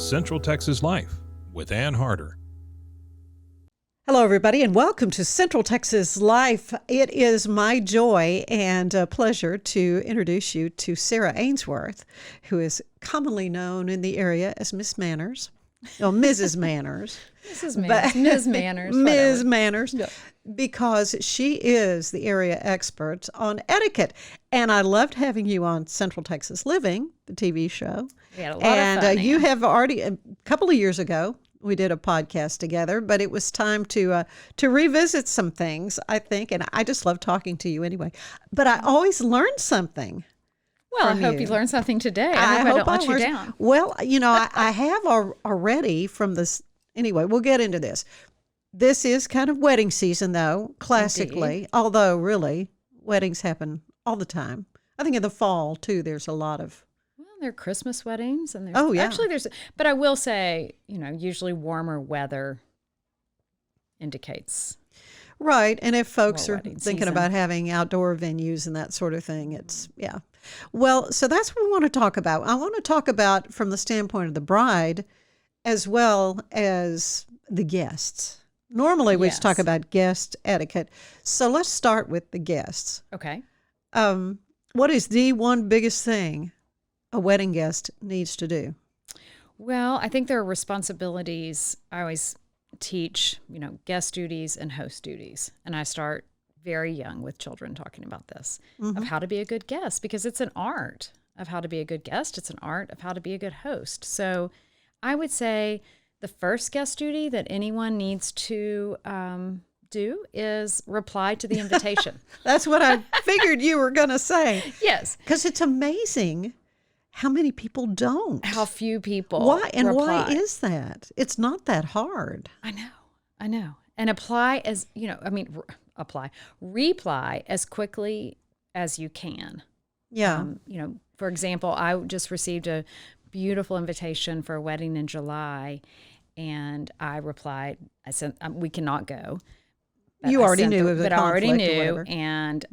Central Texas Life with Ann Harder. Hello, everybody, and welcome to Central Texas Life. It is my joy and a pleasure to introduce you to Sarah Aynesworth, who is commonly known in the area as Miss Manners. No, Mrs. Manners. Mrs. Manners. Ms. Manners. Ms. Manners. No. Because she is the area expert on etiquette. And I loved having you on Central Texas Living, the TV show. We had a lot of fun. And you have already, a couple of years ago, we did a podcast together, but it was time to revisit some things, I think. And I just love talking to you anyway. But I always learn something. Well, I hope you learned something today. I hope I don't let you down. Well, you know, I have already from this. Anyway, we'll get into this. This is kind of wedding season, though, classically. Indeed. Although, really, weddings happen all the time. I think in the fall, too, there's a lot of... Well, there are Christmas weddings. And there's, but I will say, usually warmer weather indicates... Right, and if folks are thinking about having outdoor venues and that sort of thing, yeah. Well, so that's what we want to talk about. I want to talk about from the standpoint of the bride as well as the guests. Normally, we just talk about guest etiquette. So let's start with the guests. Okay. What is the one biggest thing a wedding guest needs to do? Well, I think there are responsibilities. I always teach, guest duties and host duties. And I start very young with children talking about this, of how to be a good guest, because it's an art of how to be a good guest. It's an art of how to be a good host. So I would say the first guest duty that anyone needs to do is reply to the invitation. That's what I figured you were going to say. Yes. Because it's amazing how many people don't. How few people Why? And reply. why is that? It's not that hard. I know. And apply as, reply as quickly as you can. Yeah. For example, I just received a beautiful invitation for a wedding in July, and I replied, I said, we cannot go. You already knew it was a conflict. But I already knew, or whatever. And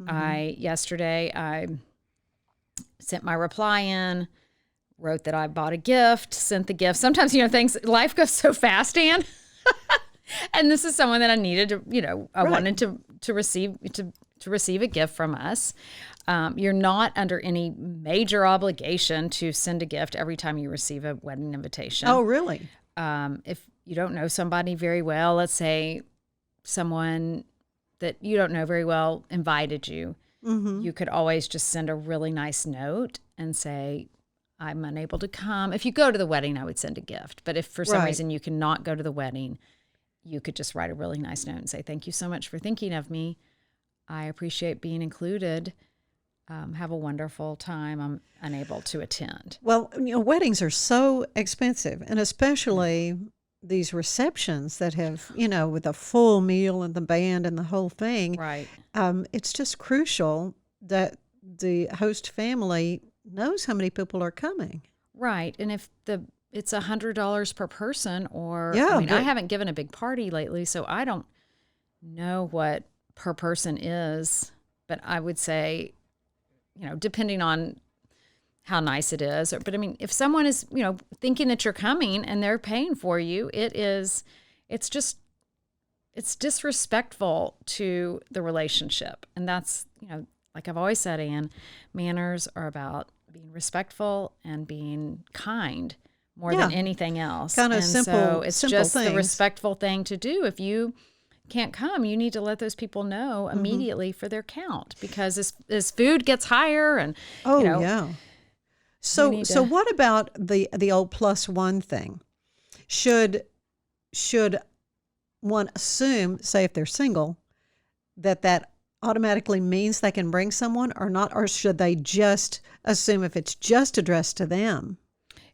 yesterday I sent my reply in, wrote that I bought a gift, sent the gift. Sometimes, life goes so fast, Ann. And this is someone that I needed to, I wanted to receive a gift from us. You're not under any major obligation to send a gift every time you receive a wedding invitation. Oh, really? If you don't know somebody very well, let's say someone that you don't know very well invited you, you could always just send a really nice note and say, I'm unable to come. If you go to the wedding, I would send a gift. But if for some reason you cannot go to the wedding, you could just write a really nice note and say, thank you so much for thinking of me. I appreciate being included. Have a wonderful time. I'm unable to attend. Well, weddings are so expensive, and especially these receptions that have, with a full meal and the band and the whole thing. Right. It's just crucial that the host family knows how many people are coming. Right. And if it's $100 per person, or I haven't given a big party lately, so I don't know what per person is, but I would say, depending on how nice it is. If someone is, thinking that you're coming and they're paying for you, it's disrespectful to the relationship. And that's, like I've always said, Ann, manners are about being respectful and being kind more than anything else. Kind of simple. So it's just things. The respectful thing to do. If you can't come, you need to let those people know immediately for their count, because as food gets higher and So what about the old +1 thing? Should one assume, say if they're single, that automatically means they can bring someone or not, or should they just assume if it's just addressed to them?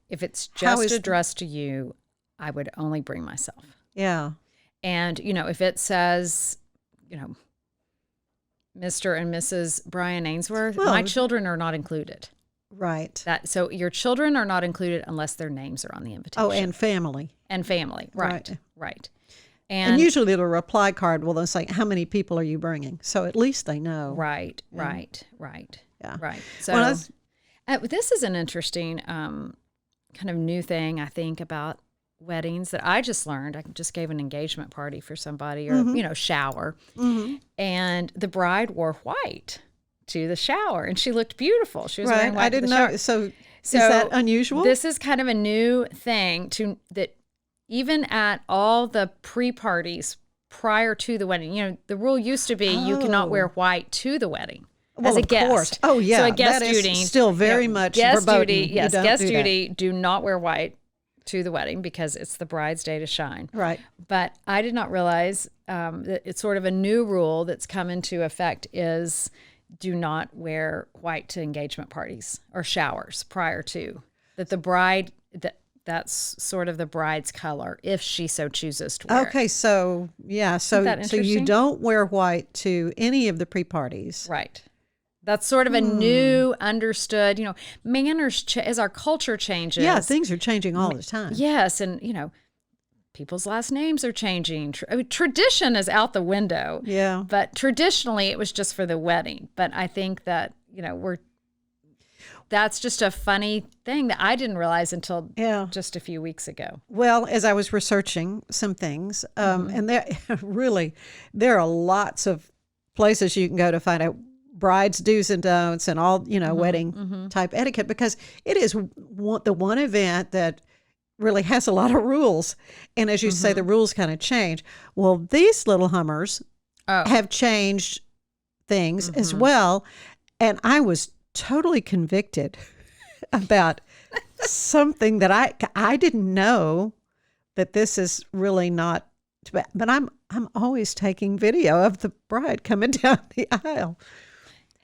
If it's just addressed to you, I would only bring myself. Yeah. And, if it says, Mr. and Mrs. Brian Aynesworth, my children are not included. Right. So your children are not included unless their names are on the invitation. Oh, and family. And family. Right. And usually the reply card will then say, how many people are you bringing? So at least they know. Right. Yeah. So Well, this is an interesting kind of new thing, I think, about weddings that I just learned. I just gave an engagement party for somebody, or, shower. And the bride wore white to the shower, and she looked beautiful. She was wearing white I didn't to the know. shower. So is that unusual? This is kind of a new thing that even at all the pre-parties prior to the wedding, the rule used to be you cannot wear white to the wedding. Well, as a of guest. course. Oh, yeah. So a guest that is duty. Still very much guest verboten. duty. Yes, guest do duty. Do not wear white to the wedding because it's the bride's day to shine. Right. But I did not realize that it's sort of a new rule that's come into effect is do not wear white to engagement parties or showers prior to. That the bride, that's sort of the bride's color if she so chooses to wear it. So yeah, so you don't wear white to any of the pre-parties. Right. That's sort of a new understood, manners as our culture changes. Yeah, things are changing all the time. Yes, and people's last names are changing. Tradition is out the window. Yeah. But traditionally it was just for the wedding. But I think that, that's just a funny thing that I didn't realize until just a few weeks ago. Well, as I was researching some things, and there are lots of places you can go to find out brides' do's and don'ts and all, wedding type etiquette, because it is the one event that really has a lot of rules. And as you say, the rules kind of change. Well, these little Hummers have changed things as well. And I was totally convicted about something that I didn't know that this is really not, but I'm always taking video of the bride coming down the aisle.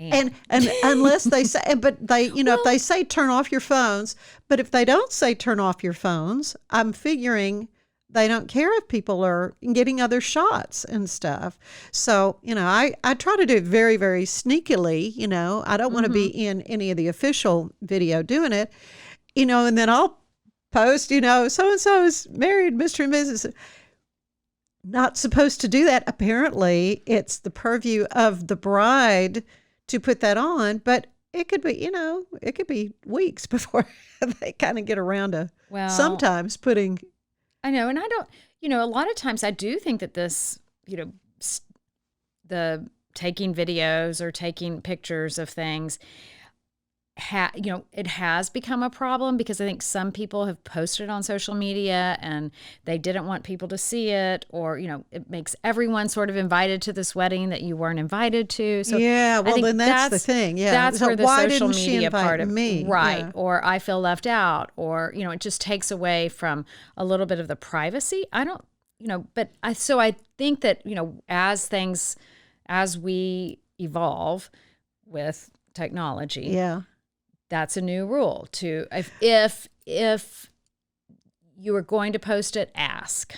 And unless they say, but they, if they say turn off your phones, but if they don't say turn off your phones, I'm figuring they don't care if people are getting other shots and stuff. So, I try to do it very, very sneakily, I don't want to be in any of the official video doing it, and then I'll post, so-and-so is married, Mr. and Mrs. Not supposed to do that. Apparently, it's the purview of the bride to put that on, but it could be, weeks before they kind of get around to sometimes putting. I know. And I don't, a lot of times I do think that this, the taking videos or taking pictures of things, it has become a problem because I think some people have posted on social media and they didn't want people to see it, or, it makes everyone sort of invited to this wedding that you weren't invited to. So yeah, well, then that's the thing. Yeah. That's so where the social media part of me? Right. Yeah. Or I feel left out, or, it just takes away from a little bit of the privacy. I don't, but I think that, as we evolve with technology. Yeah. That's a new rule to if you are going to post it, ask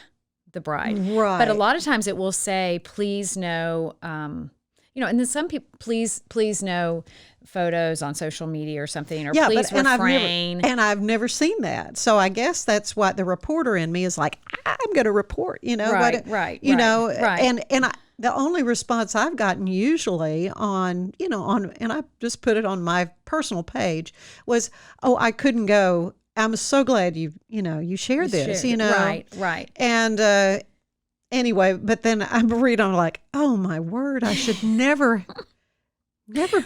the bride. Right. But a lot of times it will say, please no, and then some people, please no photos on social media or something, or please refrain. I've never seen that. So I guess that's what the reporter in me is like, I'm going to report, Right. And the only response I've gotten usually on, and I just put it on my personal page was, oh, I couldn't go. I'm so glad you shared this, Right. And anyway, but then I'm reading, I'm like, oh my word, I should never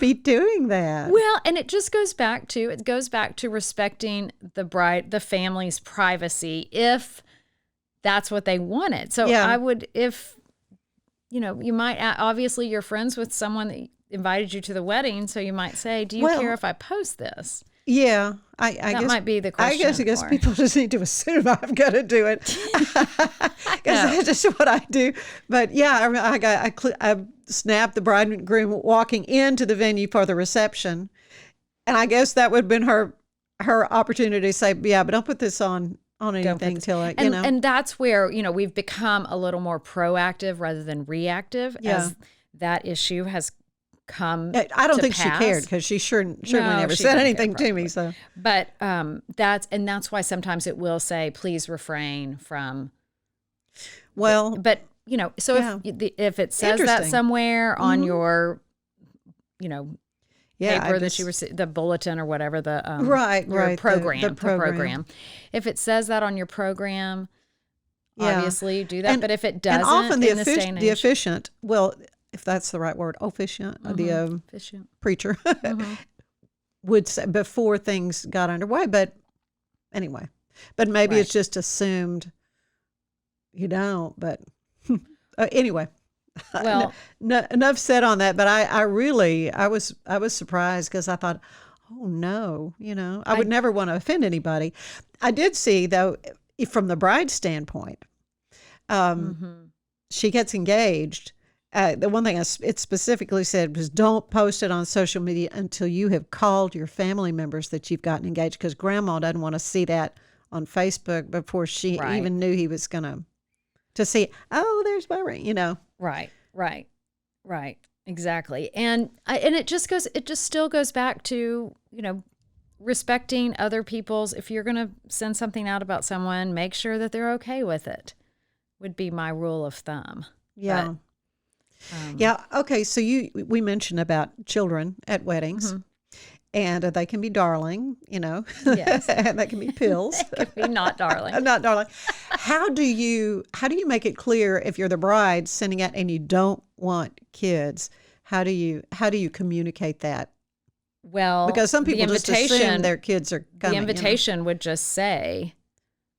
be doing that. Well, and it goes back to respecting the family's privacy if that's what they wanted. So I would, if, you might, obviously you're friends with someone that invited you to the wedding. So you might say, do you care if I post this? Yeah. I guess that might be the question. I guess people just need to assume I'm going to do it because that's just what I do. But yeah, I snapped the bride and groom walking into the venue for the reception, and I guess that would have been her opportunity to say, yeah, but don't put this on anything till and that's where we've become a little more proactive rather than reactive as that issue has come. I don't think pass. She cared because she certainly never said anything to me. So, but that's why sometimes it will say, please refrain from. Well, but if it says that somewhere on your, paper that you receive, the bulletin or whatever, the right, program, the the program. program. If it says that on your program, obviously do that. And, but if it doesn't, and often the, in this day and the age, officiant, well, if that's the right word, officiant, the efficient. preacher would say before things got underway. But anyway, but maybe it's just assumed you don't. But anyway. Well, enough said on that, but I was surprised because I thought, oh no, I would never want to offend anybody. I did see though, from the bride's standpoint, she gets engaged. The one thing it specifically said was, don't post it on social media until you have called your family members that you've gotten engaged, because grandma doesn't want to see that on Facebook before she even knew he was going to see, oh, there's my ring, Right. Exactly. And it just still goes back to, respecting other people's, if you're going to send something out about someone, make sure that they're okay with it, would be my rule of thumb. Yeah. But, okay. So we mentioned about children at weddings. And they can be darling, Yes. and they can be pills. They can be not darling. Not darling. How do you make it clear if you're the bride sending out and you don't want kids? How do you communicate that? Well, because some people just assume their kids are coming. The invitation would just say,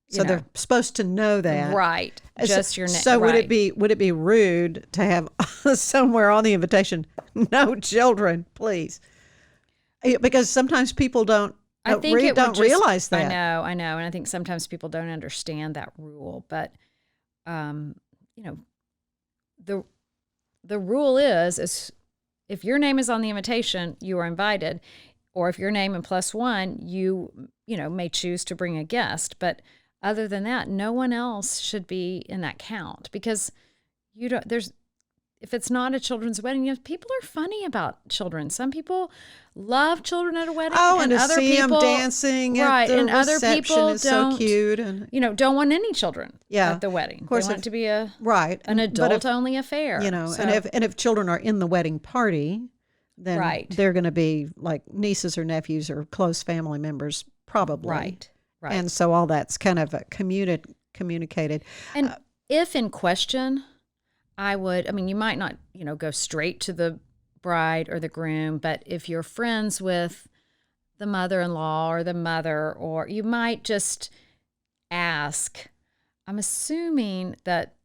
so they're supposed to know that, right? Just your name. So would it be rude to have somewhere on the invitation, no children, please? Because sometimes people don't realize that. I know. And I think sometimes people don't understand that rule. But, the rule is if your name is on the invitation, you are invited. Or if your name and +1, you may choose to bring a guest. But other than that, no one else should be in that count, because if it's not a children's wedding, people are funny about children. Some people love children at a wedding. Oh, and to other see people, them dancing right, at the and other reception people is don't, so cute, and don't want any children at the wedding. Of course, they want it to be an adult-only affair. And if children are in the wedding party, then they're going to be like nieces or nephews or close family members, probably. Right. And so all that's kind of communicated. And if in question, you might not, go straight to the bride or the groom, but if you're friends with the mother-in-law or the mother, or you might just ask, I'm assuming that,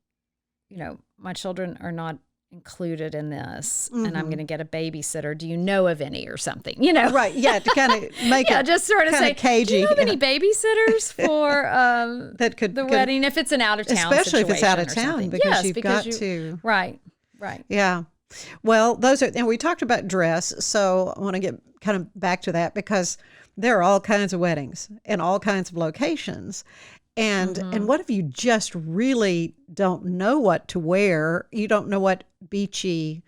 my children are not included in this, and I'm going to get a babysitter. Do you know of any, or something, Right. Yeah. To kind of make it just sort of say, cagey. Do you know of any babysitters for that could wedding, if it's an out of town, especially if it's out of town, because you've got to. Right. Yeah. Well, and we talked about dress, so I want to get kind of back to that, because there are all kinds of weddings in all kinds of locations. And what if you just really don't know what to wear? You don't know what beachy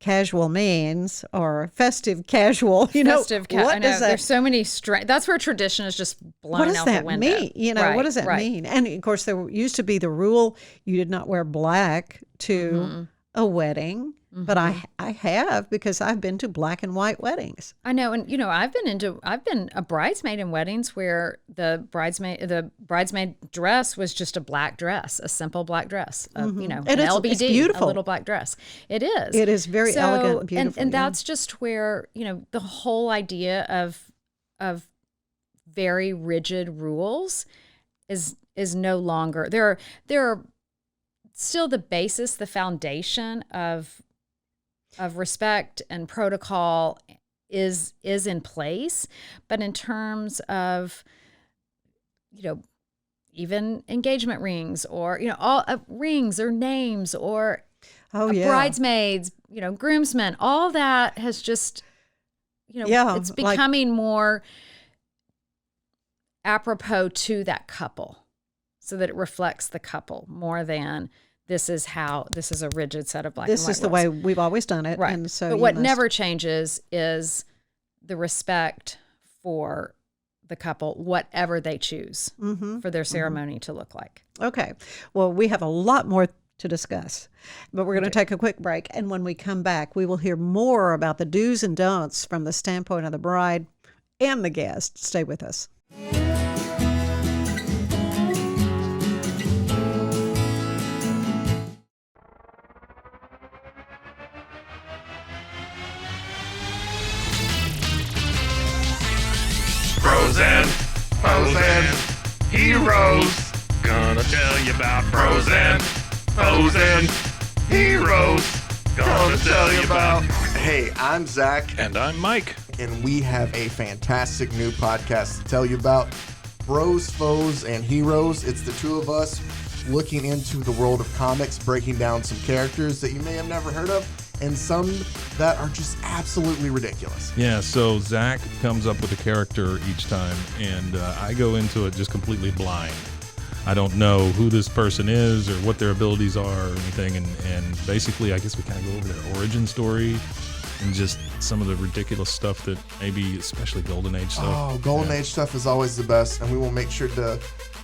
casual means, or festive casual. What does that? There's so many that's where tradition is just blown out the window. What does that mean? What does that mean? And of course, there used to be the rule you did not wear black to a wedding. But I have, because I've been to black and white weddings. I know, and I've been a bridesmaid in weddings where the bridesmaid dress was just a black dress, a simple black dress, an LBD, it's beautiful. A little black dress. It is. It is very elegant and beautiful. And that's just where the whole idea of very rigid rules is no longer there. There are still the basis, the foundation of respect and protocol is in place, but in terms of even engagement rings, or all rings or names, or bridesmaids, groomsmen, all that has just it's becoming more apropos to that couple, so that it reflects the couple more than this is a rigid set of black and white rules. This is the way we've always done it. Right. And so but what never changes is the respect for the couple, whatever they choose for their ceremony to look like. Okay. Well, we have a lot more to discuss. But we're going to take a quick break. And when we come back, we will hear more about the do's and don'ts from the standpoint of the bride and the guest. Stay with us. Bros and hoes and heroes. Gonna tell you about bros and hoes and heroes. Gonna tell you about. Hey, I'm Zach. And I'm Mike. And we have a fantastic new podcast to tell you about. Bros, Foes, and Heroes. It's the two of us looking into the world of comics, breaking down some characters that you may have never heard of, and some that are just absolutely ridiculous. Yeah, so Zach comes up with a character each time, and I go into it just completely blind. I don't know who this person is or what their abilities are or anything, and basically I guess we kind of go over their origin story and just some of the ridiculous stuff that maybe, especially Golden Age stuff. Oh, Golden Age stuff is always the best, and we will make sure to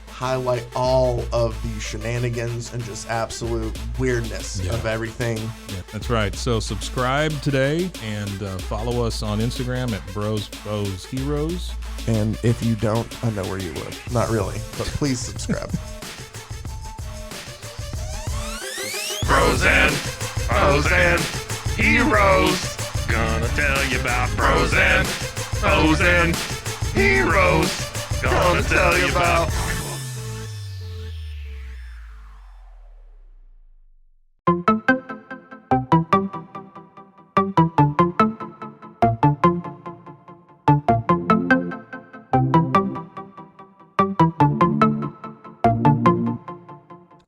highlight all of the shenanigans and just absolute weirdness of everything. Yeah, that's right. So subscribe today and follow us on Instagram at Bros, Foes, Heroes. And if you don't, I know where you live. Not really, but please subscribe. Bros and hoes and heroes. Gonna tell you about bros and hoes and heroes. Gonna tell you about.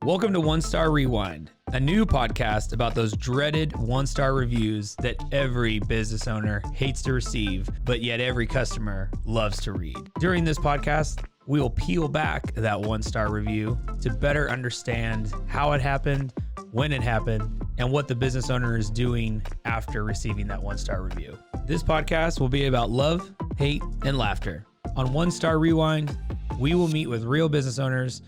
Welcome to One Star Rewind, a new podcast about those dreaded one-star reviews that every business owner hates to receive, but yet every customer loves to read. During this podcast, we will peel back that one-star review to better understand how it happened, when it happened, and what the business owner is doing after receiving that one-star review. This podcast will be about love, hate, and laughter. On One Star Rewind, we will meet with real business owners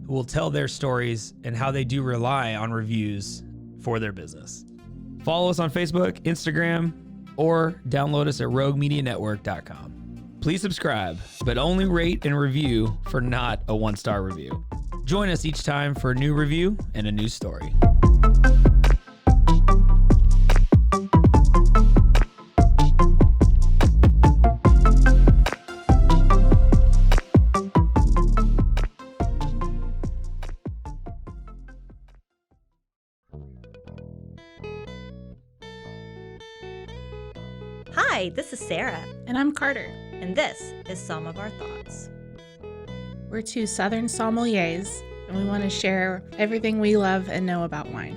who will tell their stories and how they do rely on reviews for their business. Follow us on Facebook, Instagram, or download us at roguemedianetwork.com. Please subscribe, but only rate and review for not a one-star review. Join us each time for a new review and a new story. Hi, this is Sarah. And I'm Carter. And this is Some of Our Thoughts. We're two Southern sommeliers, and we want to share everything we love and know about wine.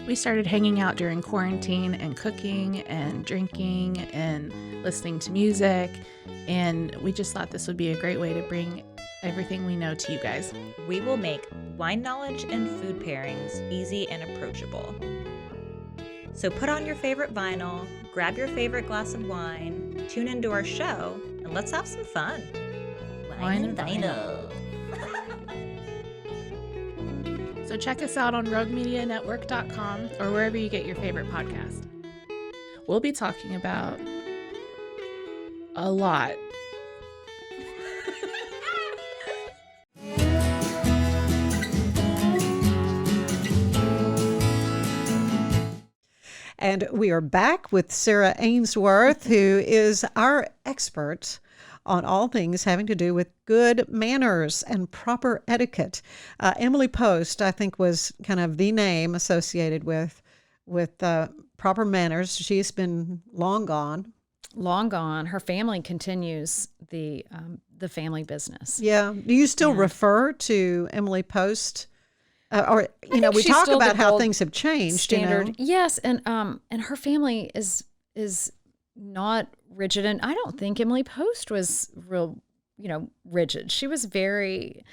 We started hanging out during quarantine and cooking and drinking and listening to music, and we just thought this would be a great way to bring everything we know to you guys. We will make wine knowledge and food pairings easy and approachable. So put on your favorite vinyl, grab your favorite glass of wine, tune into our show, and let's have some fun. Wine and vinyl. So check us out on roguemedianetwork.com or wherever you get your favorite podcast. We'll be talking about a lot. And we are back with Sarah Aynesworth, who is our expert on all things having to do with good manners and proper etiquette. Emily Post, I think, was kind of the name associated with proper manners. She's been long gone. Long gone. Her family continues the family business. Yeah. Do you still refer to Emily Post? Or we talk about how things have changed. Standard, yes, and her family is not rigid, and I don't think Emily Post was real, rigid. She was very,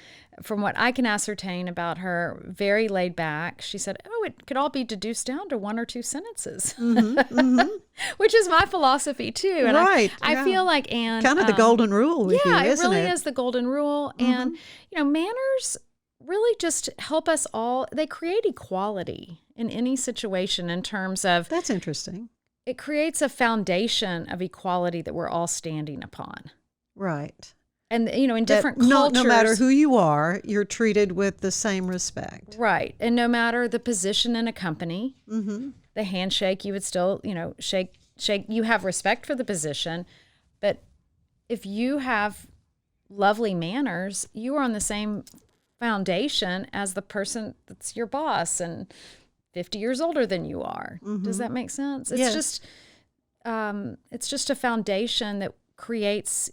from what I can ascertain about her, very laid back. She said, "Oh, it could all be deduced down to one or two sentences," which is my philosophy too. And right, I feel like Anne kind of the golden rule with you, isn't it? It really is the golden rule, and manners really just help us all. They create equality in any situation in terms of, That's interesting. it creates a foundation of equality that we're all standing upon. Right. And, in That different cultures. no matter who you are, you're treated with the same respect. Right. And no matter the position in a company, the handshake, you would still, shake. You have respect for the position. But if you have lovely manners, you are on the same foundation as the person that's your boss and 50 years older than you are. Does that make sense? It's Yes. it's just a foundation that creates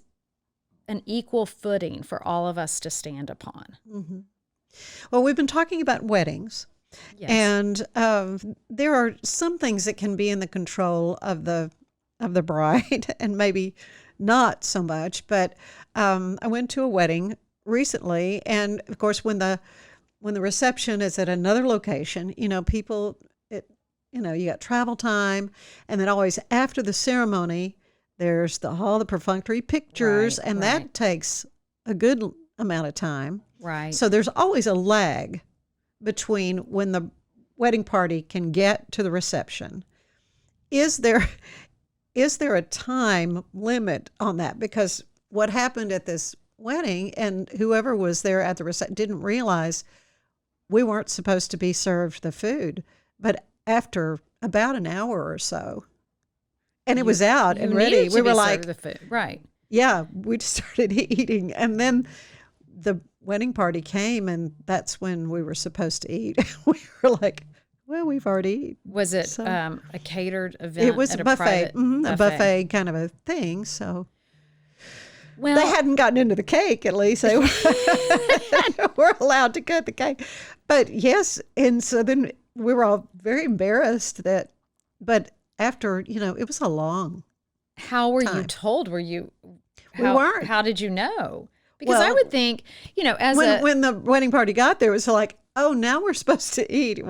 an equal footing for all of us to stand upon. Well, we've been talking about weddings. Yes. And there are some things that can be in the control of the bride, and maybe not so much. But I went to a wedding recently, and of course, when the reception is at another location, people, you got travel time, and then always after the ceremony, there's all the perfunctory pictures, Right, and right. that takes a good amount of time. Right. So there's always a lag between when the wedding party can get to the reception. Is there a time limit on that? Because what happened at this wedding, and whoever was there at the reception didn't realize we weren't supposed to be served the food. But after about an hour or so, and it was out and ready, needed to we were be like, served the food. Right. yeah, we just started eating. And then the wedding party came, and that's when we were supposed to eat. We were like, well, we've already eaten. Was it So- a catered event? It was at a buffet, private a buffet kind of a thing. So Well, they hadn't gotten into the cake, at least. They were allowed to cut the cake. But yes, and so then we were all very embarrassed but after, it was a long how were you time. told? We weren't. How did you know? Because I Well, would think, as when the wedding party got there, it was like, oh, now we're supposed to eat.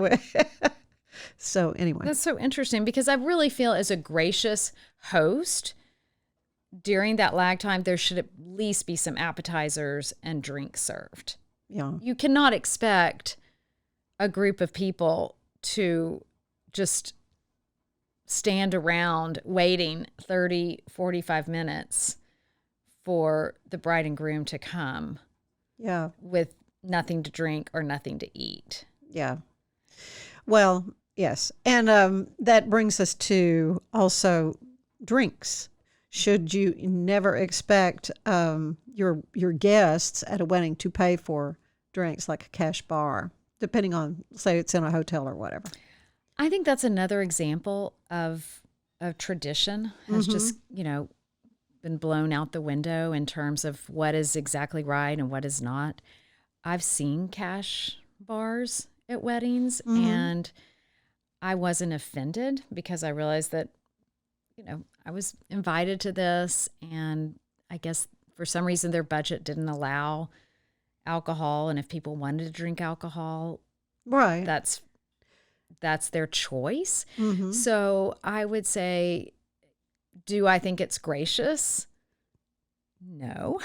So anyway. that's so interesting, because I really feel as a gracious host during that lag time, there should at least be some appetizers and drinks served. Yeah. You cannot expect a group of people to just stand around waiting 30, 45 minutes for the bride and groom to come Yeah. with nothing to drink or nothing to eat. Yeah. Well, yes. And that brings us to also drinks. Should you never expect your guests at a wedding to pay for drinks, like a cash bar, depending on, say, it's in a hotel or whatever? I think that's another example of tradition has just, been blown out the window in terms of what is exactly right and what is not. I've seen cash bars at weddings, and I wasn't offended because I realized that, I was invited to this, and I guess for some reason their budget didn't allow alcohol. And if people wanted to drink alcohol, Right. that's their choice. So I would say, do I think it's gracious? No.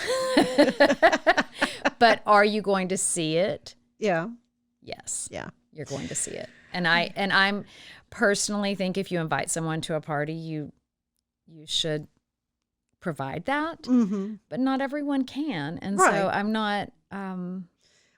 But are you going to see it? Yeah. Yes. Yeah. You're going to see it. And I'm personally think if you invite someone to a party, you should provide that. But not everyone can. And Right. so I'm not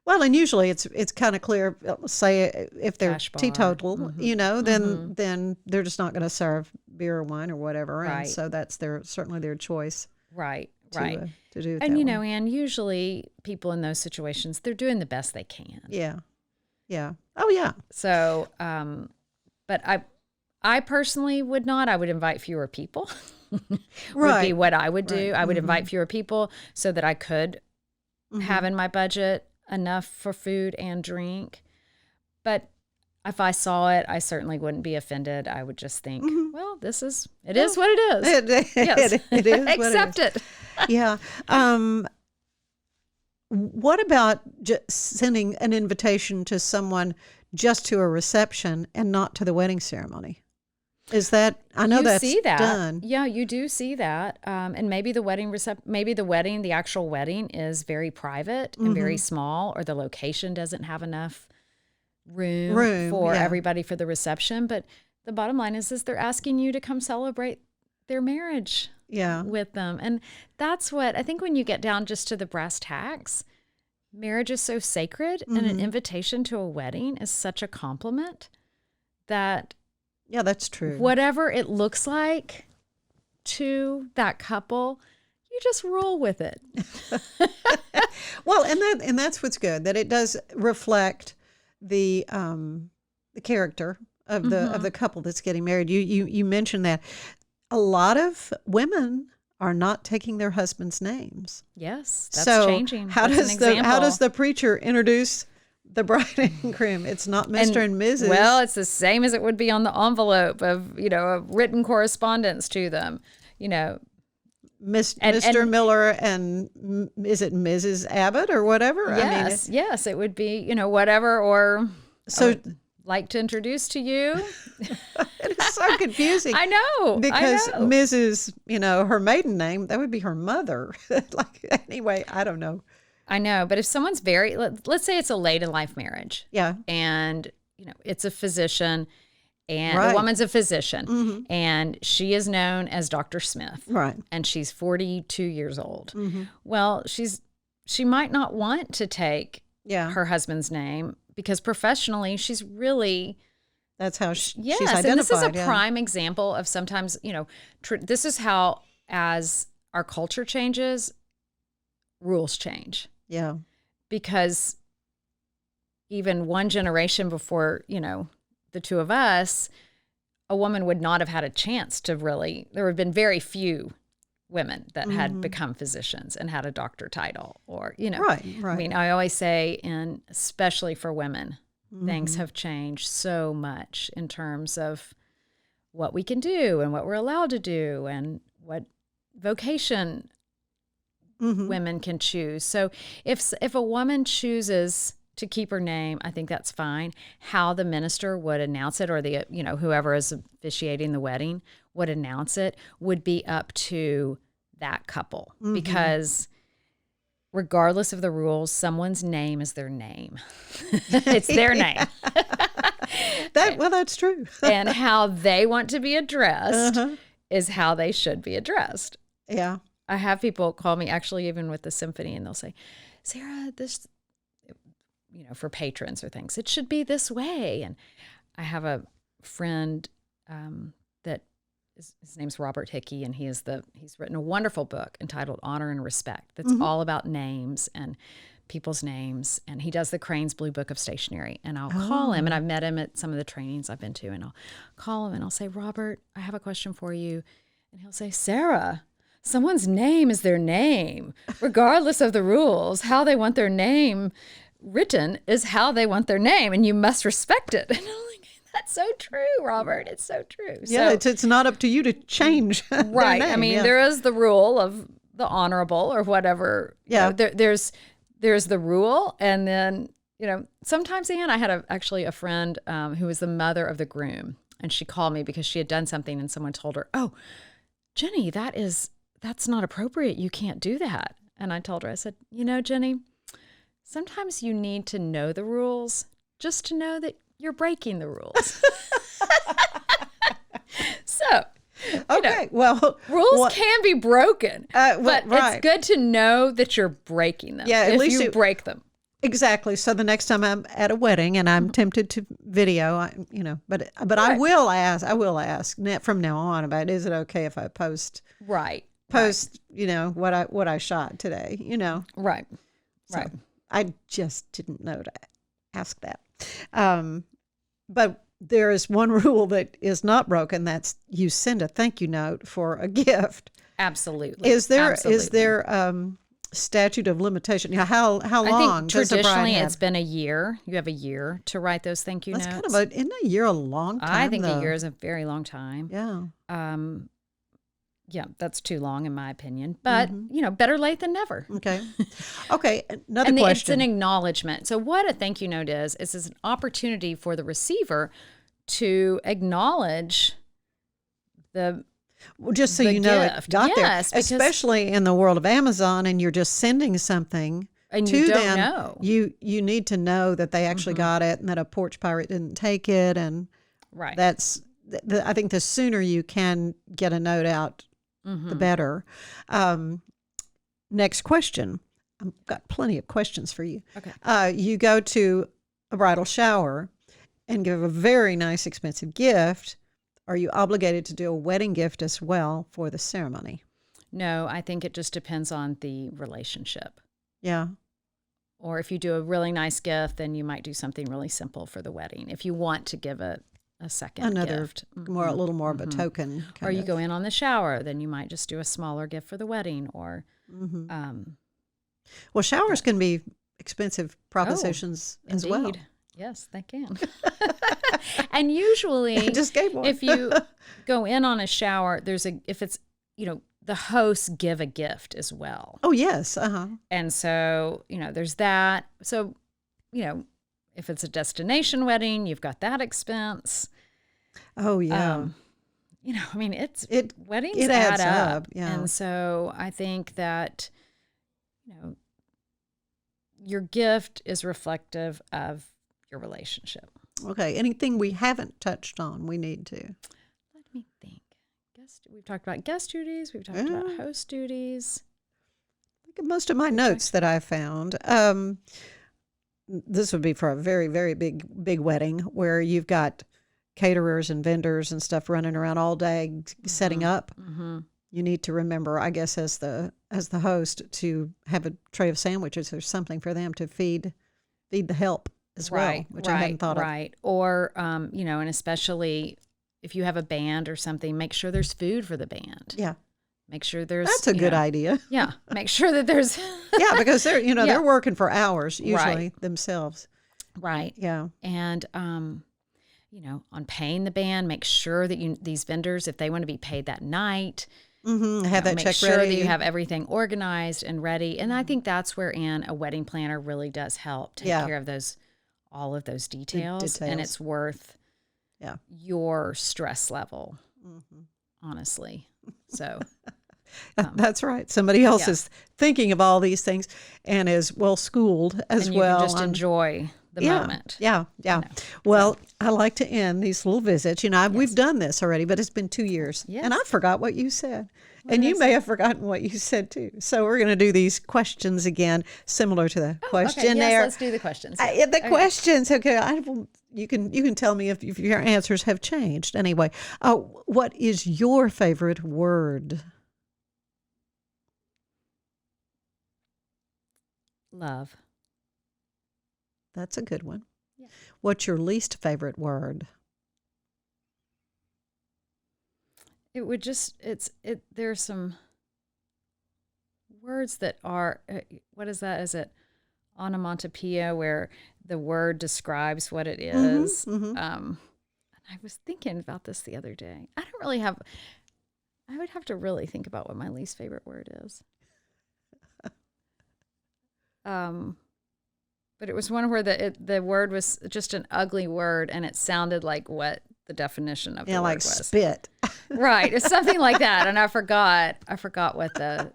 Well, and usually it's kind of clear. Say if they're Cash bar. teetotal, then they're just not going to serve beer or wine or whatever, Right. and so that's certainly their choice right. to do it. And that way. and usually people in those situations, they're doing the best they can. Yeah, yeah. Oh, yeah. So, but I personally would not. I would invite fewer people. Would be Right. what I would do. Right. I would invite fewer people so that I could have in my budget enough for food and drink. But if I saw it, I certainly wouldn't be offended. I would just think, well, it is what it is. Yes. It is. what Accept it. it. Yeah. What about just sending an invitation to someone just to a reception and not to the wedding ceremony? Is that, I know you that's see that. done. Yeah, you do see that. And maybe the actual wedding is very private and very small, or the location doesn't have enough room for everybody for the reception. But the bottom line is they're asking you to come celebrate their marriage with them. And that's what I think when you get down just to the brass tacks, marriage is so sacred, and an invitation to a wedding is such a compliment that that's true. Whatever it looks like to that couple, you just roll with it. Well, and that's what's good, that it does reflect the character of the couple that's getting married. You mentioned that a lot of women are not taking their husbands' names. Yes, that's changing. How does the preacher introduce the bride and groom? It's not Mr. and Mrs. Well, it's the same as it would be on the envelope of, a written correspondence to them, Mr. Miller and is it Mrs. Abbott or whatever? Yes, yes, it would be, whatever, or so. I would like to introduce to you. It's so confusing. I know. Because Mrs., her maiden name, that would be her mother. Anyway, I don't know. I know, but if someone's let's say it's a late in life marriage. Yeah. And, it's a physician, and the woman's a physician, and she is known as Dr. Smith. Right. And she's 42 years old. Well, she might not want to take her husband's name, because professionally she's really, that's how she's identified. And this is a prime example of sometimes, this is how, as our culture changes, rules change. Yeah. Because even one generation before, the two of us, a woman would not have had a chance to really, there have been very few women that had become physicians and had a doctor title, or, Right. I mean, I always say, and especially for women, things have changed so much in terms of what we can do and what we're allowed to do and what vocation women can choose. So if a woman chooses to keep her name, I think that's fine. How the minister would announce it, or the whoever is officiating the wedding would announce it, would be up to that couple, because regardless of the rules, someone's name is their name. It's their name. That's true. And how they want to be addressed is how they should be addressed. Yeah. I have people call me, actually, even with the symphony, and they'll say, Sarah, this, for patrons or things, it should be this way. And I have a friend that his name's Robert Hickey, and he's written a wonderful book entitled Honor and Respect that's all about names and people's names. And he does the Crane's Blue Book of Stationery. And I'll call him, and I've met him at some of the trainings I've been to, and I'll call him and I'll say, Robert, I have a question for you. And he'll say, Sarah, someone's name is their name, regardless of the rules. How they want their name written is how they want their name, and you must respect it. And I'm like, that's so true, Robert. It's so true. Yeah, so, it's not up to you to change. Right. Their name. I mean, there is the rule of the honorable or whatever. Yeah. There's the rule, and then sometimes, Anne, I had actually a friend who was the mother of the groom, and she called me because she had done something, and someone told her, "Oh, Jenny, that's not appropriate. You can't do that." And I told her, I said, Jenny, sometimes you need to know the rules just to know that you're breaking the rules. So, okay, well, rules can be broken, but right. It's good to know that you're breaking them. Yeah, at least you break them. Exactly. So the next time I'm at a wedding and I'm tempted to video, but right. I will ask from now on about, is it okay if I post right. what I shot today, Right. So right. I just didn't know to ask that. But there is one rule that is not broken. That's you send a thank you note for a gift. Absolutely. Is there statute of limitation? How long? I think traditionally it's been a year. You have a year to write those thank you notes. Isn't a year a long time? I think a year is a very long time. Yeah. Yeah, that's too long in my opinion. But, better late than never. Okay. Okay, another and question. It's an acknowledgement. So what a thank you note is an opportunity for the receiver to acknowledge Well, just so the you know it gift. got Yes, there, because- especially in the world of Amazon, and you're just sending something And to you don't them. know. You need to know that they actually got it and that a porch pirate didn't take it, and Right. that's I think the sooner you can get a note out, the better. Next question. I've got plenty of questions for you. Okay. You go to a bridal shower and give a very nice, expensive gift. Are you obligated to do a wedding gift as well for the ceremony? No, I think it just depends on the relationship. Yeah. Or if you do a really nice gift, then you might do something really simple for the wedding. If you want to give it a second Another gift. a little more of a token. Or you go in on the shower, then you might just do a smaller gift for the wedding. Or, Well, showers can be expensive propositions as well. indeed. Yes, they can. And usually, I just gave one. if you go in on a shower, if it's, the hosts give a gift as well. Oh, yes. And so, there's that. So, if it's a destination wedding, you've got that expense. Oh, yeah. Weddings it add adds up. up, yeah. And so I think that, your gift is reflective of your relationship. Okay. Anything we haven't touched on, we need to. Let me think. We've talked about guest duties. We've talked about host duties. Look at most of my notes that I found. This would be for a very, very big wedding where you've got caterers and vendors and stuff running around all day setting up. Mm-hmm. You need to remember, I guess, as the host, to have a tray of sandwiches or something for them to feed the help as well, which I hadn't thought of. Right. Or, and especially if you have a band or something, make sure there's food for the band. Yeah. Make sure there's. That's a good idea. Yeah. Make sure that there's. Yeah, because they're they're working for hours usually themselves. Right. Yeah. And on paying the band, make sure that these vendors, if they want to be paid that night, have that make check sure ready. that you have everything organized and ready. And I think that's where a wedding planner really does help take care of all of those details. And it's worth your stress level, honestly. So that's right. Somebody else is thinking of all these things and is well schooled as and you well. Can just enjoy the moment. Yeah. Well, I like to end these little visits. We've done this already, but it's been 2 years. Yes. And I forgot what you said. And you may have forgotten what you said too. So we're going to do these questions again, similar to the questionnaire. Okay. Yes, let's do the questions. Questions. Okay. You can tell me if your answers have changed. Anyway, what is your favorite word? Love. That's a good one. Yeah. What's your least favorite word? It would there's some words that are, what is that? Is it onomatopoeia, where the word describes what it is? And I was thinking about this the other day. I would have to really think about what my least favorite word is. But it was one where the word was just an ugly word, and it sounded like what the definition of the word was. Spit. Right. It's something like that. And I forgot what the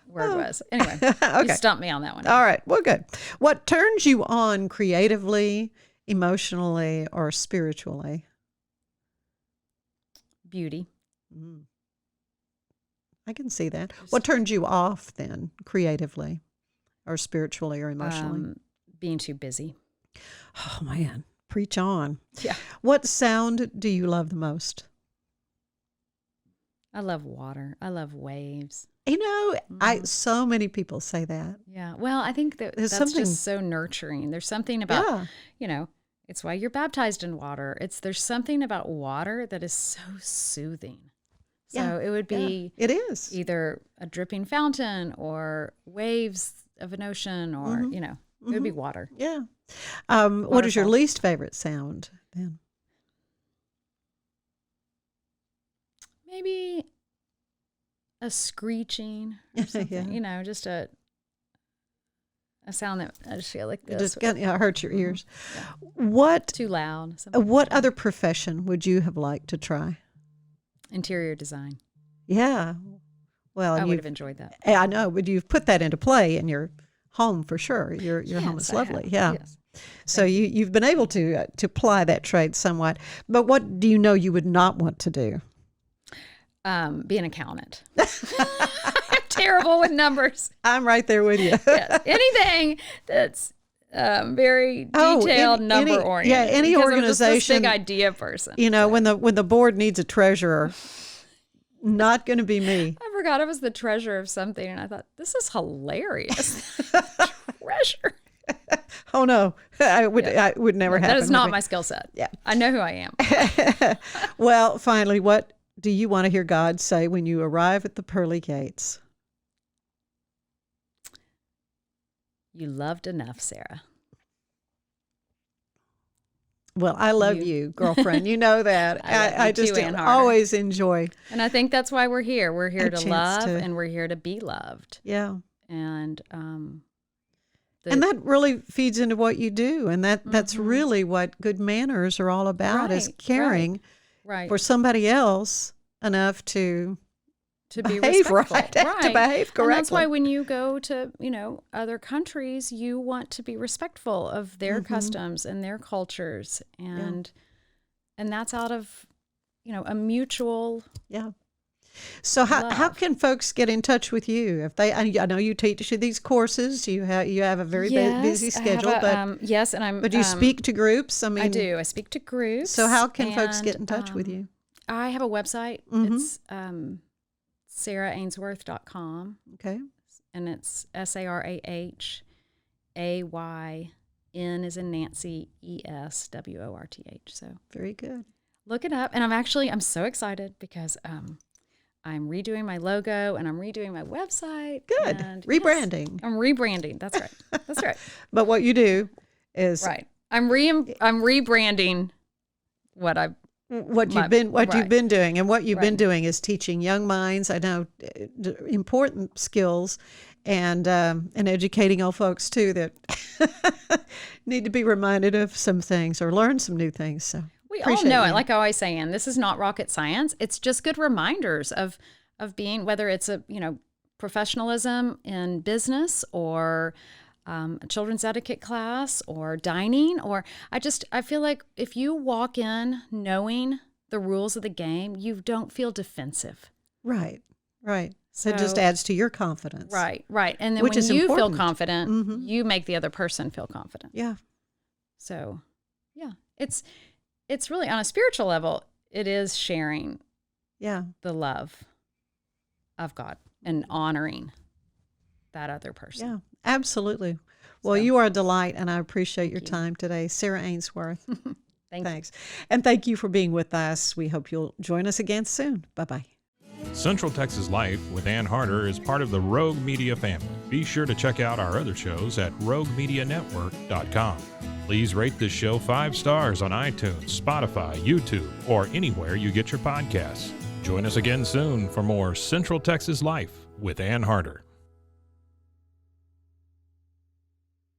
word was. Anyway, you stumped me on that one. All right. Well, good. What turns you on creatively, emotionally, or spiritually? Beauty. I can see that. What turns you off then, creatively or spiritually or emotionally? Being too busy. Oh, man. Preach on. Yeah. What sound do you love the most? I love water. I love waves. So many people say that. Yeah. Well, I think that's something just so nurturing. There's something about, it's why you're baptized in water. There's something about water that is so soothing. So it would be it is either a dripping fountain or waves of an ocean or, it would be water. Yeah. What is your least favorite sound then? Maybe a screeching or something, just a sound that I just feel like It this. just hurts your ears. Yeah. What Too loud. What other profession would you have liked to try? Interior design. Yeah. Well, I and would have enjoyed that. I know, but you've put that into play in your home for sure. Your home is Yes, I lovely. have. Yeah. Yes. So you've been able to ply that trade somewhat. But what do you know you would not want to do? Be an accountant. I'm terrible with numbers. I'm right there with you. Yes. Anything that's very detailed, number oriented. Yeah, any because organization. I'm just this big idea person. You know, when the board needs a treasurer, not going to be me. I forgot I was the treasurer of something, and I thought this is hilarious. Treasurer. Oh no, I would never happen. That is with not me. my skill set. Yeah. I know who I am. Well, finally, what do you want to hear God say when you arrive at the pearly gates? You loved enough, Sarah. Well, I love you, girlfriend. You know that. I just too, Ann Harder. always enjoy. And I think that's why we're here. We're here A to chance love, to- and we're here to be loved. Yeah. And And that really feeds into what you do. And that's really what good manners are all about, is Right, caring right for somebody else enough to to be behave respectful. right, to behave correctly. And that's why when you go to, other countries, you want to be respectful of their customs and their cultures. And that's out of, a mutual Yeah. So how love. can folks get in touch with you if they? I know you teach these courses. You have a very busy schedule, but yes, and I'm. but you speak to groups. I mean, I do. I speak to groups. So how can folks get and, in touch with you? I have a website. It's sarahaynesworth.com, Okay. and it's SARAHAYN as in Nancy ESWORTH. So Very good. look it up, and I'm so excited because I'm redoing my logo and I'm redoing my website. Good. And Rebranding. Yes, I'm rebranding. That's right. That's right. But what you do is Right. I'm rebranding what I've what you've been doing, and what you've been Right. doing is teaching young minds. I know important skills, and educating old folks too that need to be reminded of some things or learn some new things. So We all know it. Like I always say, Ann, this is not rocket science. It's just good reminders of being, whether it's professionalism in business or a children's etiquette class or dining, or I feel like if you walk in knowing the rules of the game, you don't feel defensive. Right. So it just So- adds to your confidence. Right. And then Which when is you important. feel confident, Mhm. you make the other person feel confident. Yeah. So, yeah, it's really on a spiritual level, it is sharing Yeah. the love of God and honoring that other person. Yeah. Absolutely. Well, So- you are a delight, and I appreciate your you. time today, Sarah Aynesworth. Thanks. And thank you for being with us. We hope you'll join us again soon. Bye-bye. Central Texas Life with Ann Harder is part of the Rogue Media family. Be sure to check out our other shows at roguemedianetwork.com. Please rate this show 5 stars on iTunes, Spotify, YouTube, or anywhere you get your podcasts. Join us again soon for more Central Texas Life with Ann Harder.